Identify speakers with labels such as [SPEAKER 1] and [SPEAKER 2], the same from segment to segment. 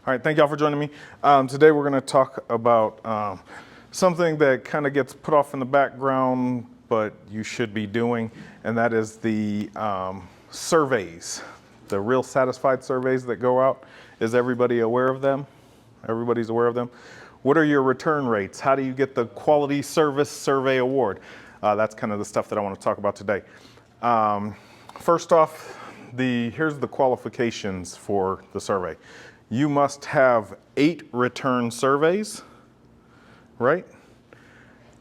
[SPEAKER 1] All right, thank y'all for joining me. Today we're going to talk about something that kind of gets put off in the background, but you should be doing, and that is the surveys, the RealSatisfied surveys that go out. Is everybody aware of them? Everybody's aware of them. What are your return rates? How do you get the Quality Service Survey Award? That's kind of the stuff that I want to talk about today. First off, here's the qualifications for the survey. You must have 8 return surveys, right?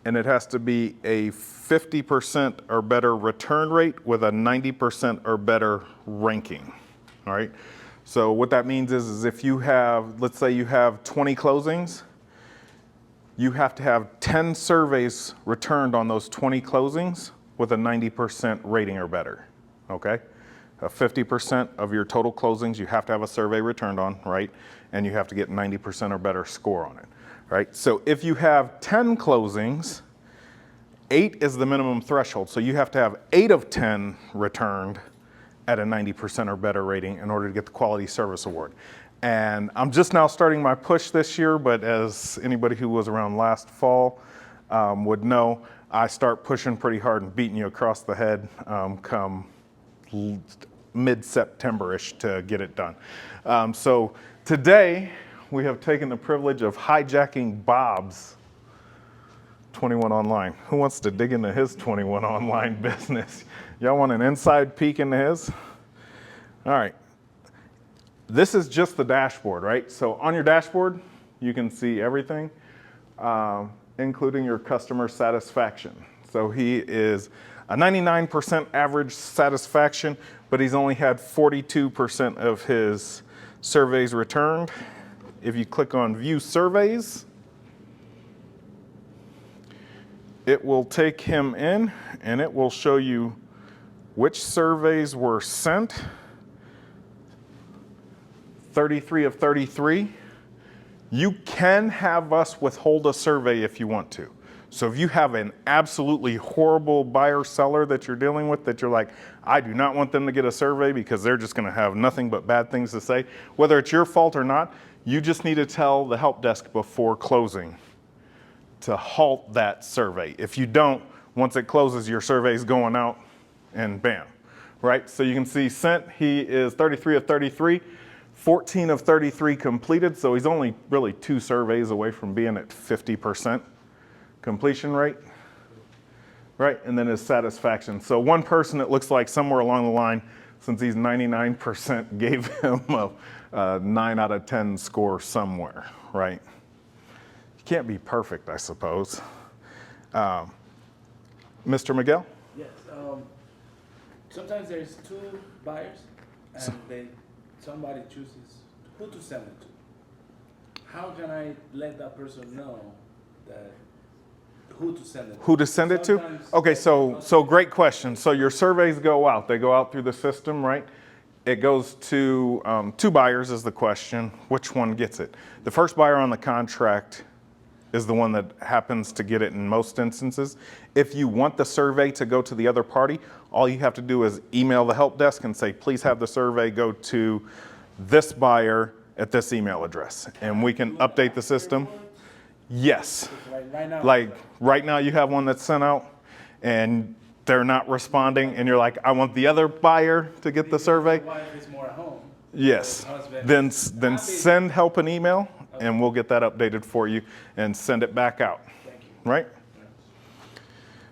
[SPEAKER 1] And it has to be a 50% or better return rate with a 90% or better ranking, all right? So what that means is if you have, let's say you have 20 closings, you have to have 10 surveys returned on those 20 closings with a 90% rating or better, okay? 50% of your total closings you have to have a survey returned on, right? And you have to get 90% or better score on it, right? So if you have 10 closings, 8 is the minimum threshold. So you have to have 8 of 10 returned at a 90% or better rating in order to get the Quality Service Award. And I'm just now starting my push this year, but as anybody who was around last fall would know, I start pushing pretty hard and beating you across the head come mid-September-ish to get it done. So today we have taken the privilege of hijacking Bob's 21 Online. Who wants to dig into his 21 Online business? Y'all want an inside peek into his? All right. This is just the dashboard, right? So on your dashboard, you can see everything, including your customer satisfaction. So he is a 99% average satisfaction, but he's only had 42% of his surveys returned. If you click on View Surveys, it will take him in and it will show you which surveys were sent. 33 of 33. You can have us withhold a survey if you want to. So if you have an absolutely horrible buyer seller that you're dealing with, that you're like, I do not want them to get a survey because they're just going to have nothing but bad things to say, whether it's your fault or not, you just need to tell the help desk before closing to halt that survey. If you don't, once it closes, your survey is going out and bam, right? So you can see sent, he is 33 of 33, 14 of 33 completed, so he's only really 2 surveys away from being at 50% completion rate, right? And then his satisfaction. So one person, it looks like somewhere along the line, since he's 99%, gave him a 9 out of 10 score somewhere, right? You can't be perfect, I suppose. Mr. Miguel?
[SPEAKER 2] Yes. Sometimes there's 2 buyers, and somebody chooses who to send it to. How can I let that person know that who to send it to?
[SPEAKER 1] Who to send it to? Okay, so great question. So your surveys go out. They go out through the system, right? It goes to 2 buyers is the question. Which one gets it? The first buyer on the contract is the one that happens to get it in most instances. If you want the survey to go to the other party, all you have to do is email the help desk and say, please have the survey go to this buyer at this email address. And we can update the system. Yes. Like right now you have one that's sent out and they're not responding and you're like, I want the other buyer to get the survey.
[SPEAKER 2] The wife is more at home.
[SPEAKER 1] Yes. Then send help an email and we'll get that updated for you and send it back out.
[SPEAKER 2] Thank you.
[SPEAKER 1] Right?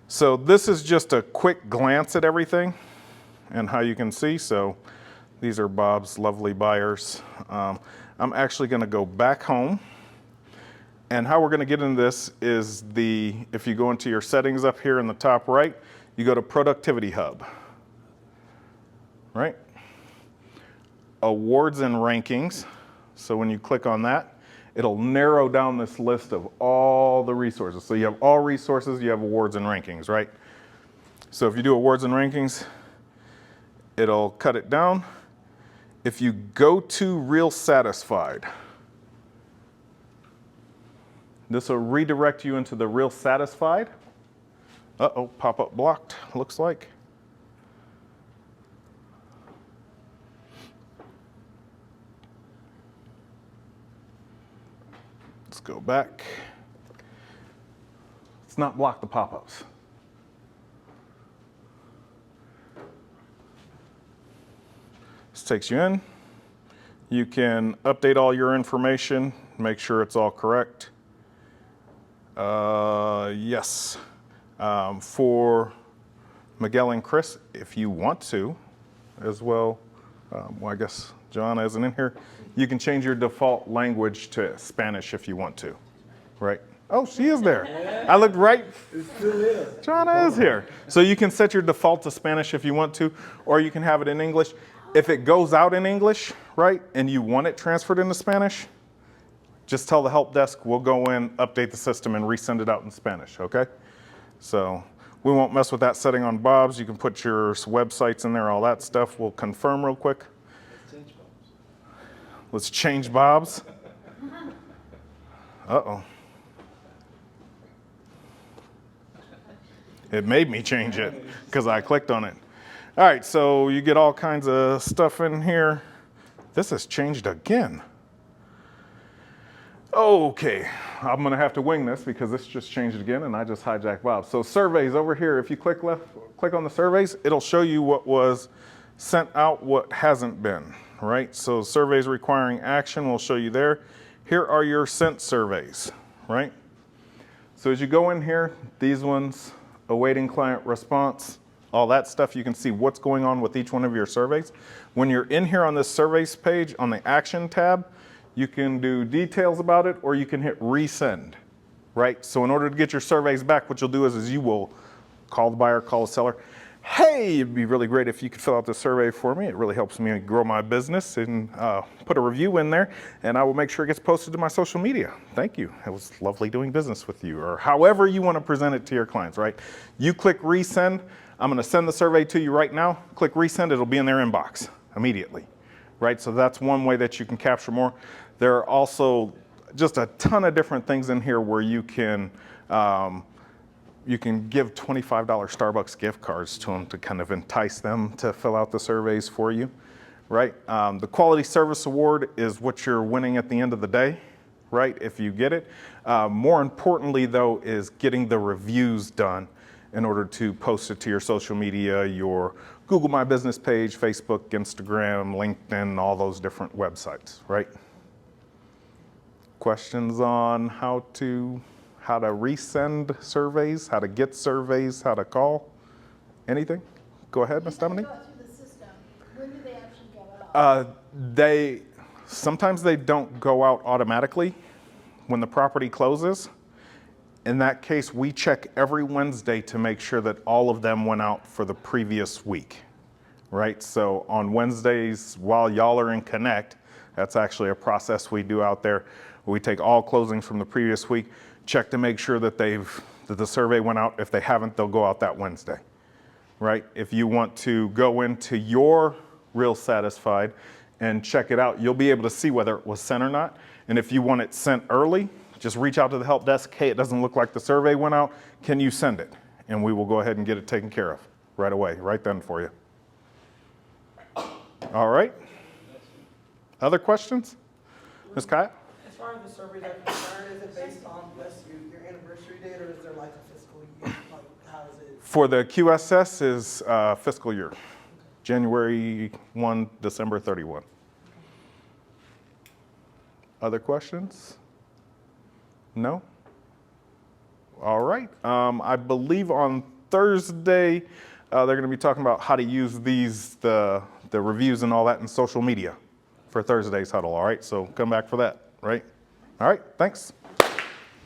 [SPEAKER 1] So this is just a quick glance at everything and how you can see. So these are Bob's lovely buyers. I'm actually going to go back home. And how we're going to get into this is if you go into your settings up here in the top right, you go to Productivity Hub. Right? Awards and rankings. So when you click on that, it'll narrow down this list of all the resources. So you have all resources, you have awards and rankings, right? So if you do awards and rankings, it'll cut it down. If you go to RealSatisfied, this will redirect you into the RealSatisfied. Uh-oh, pop-up blocked, looks like. Let's go back. Let's not block the pop-ups. This takes you in. You can update all your information, make sure it's all correct. Yes. For Miguel and Chris, if you want to, as well, well, I guess John isn't in here, you can change your default language to Spanish if you want to, right? Oh, she is there. I looked right. Jonna is here. So you can set your default to Spanish if you want to, or you can have it in English. If it goes out in English, right, and you want it transferred into Spanish, just tell the help desk, we'll go in, update the system, and resend it out in Spanish, okay? So we won't mess with that setting on Bob's. You can put your websites in there, all that stuff. We'll confirm real quick. Let's change Bob's. Uh-oh. It made me change it because I clicked on it. All right, so you get all kinds of stuff in here. This has changed again. Okay, I'm gonna have to wing this because this just changed again and I just hijacked Bob. So surveys over here, if you click on the surveys, it'll show you what was sent out, what hasn't been, right? So surveys requiring action will show you there. Here are your sent surveys, right? So as you go in here, these ones, awaiting client response, all that stuff, you can see what's going on with each one of your surveys. When you're in here on this surveys page, on the action tab, you can do details about it or you can hit resend, right? So in order to get your surveys back, what you'll do is you will call the buyer, call the seller. Hey, it'd be really great if you could fill out this survey for me. It really helps me grow my business, and put a review in there, and I will make sure it gets posted to my social media. Thank you. It was lovely doing business with you, or however you want to present it to your clients, right? You click resend. I'm going to send the survey to you right now. Click resend. It'll be in their inbox immediately, right? So that's one way that you can capture more. There are also just a ton of different things in here where you can give $25 Starbucks gift cards to them to kind of entice them to fill out the surveys for you, right? The Quality Service Award is what you're winning at the end of the day, right, if you get it. More importantly, though, is getting the reviews done in order to post it to your social media, your Google My Business page, Facebook, Instagram, LinkedIn, all those different websites, right? Questions on how to resend surveys, how to get surveys, how to call? Anything? Go ahead, Ms. Dominique.
[SPEAKER 3] Go through the system. When do they actually go out?
[SPEAKER 1] Sometimes they don't go out automatically when the property closes. In that case, we check every Wednesday to make sure that all of them went out for the previous week, right? So on Wednesdays, while y'all are in Connect, that's actually a process we do out there. We take all closings from the previous week, check to make sure that the survey went out. If they haven't, they'll go out that Wednesday, right? If you want to go into your RealSatisfied and check it out, you'll be able to see whether it was sent or not. And if you want it sent early, just reach out to the help desk. Hey, it doesn't look like the survey went out. Can you send it? And we will go ahead and get it taken care of right away, right then for you. All right. Other questions? Ms. Kaya?
[SPEAKER 4] As far as the surveys are concerned, is it based on your anniversary date, or is there like a fiscal year? Like, how is it?
[SPEAKER 1] For the QSS is fiscal year, January 1, December 31. Other questions? No? All right. I believe on Thursday, they're going to be talking about how to use the reviews and all that in social media for Thursday's huddle. All right. So come back for that. Right. All right. Thanks.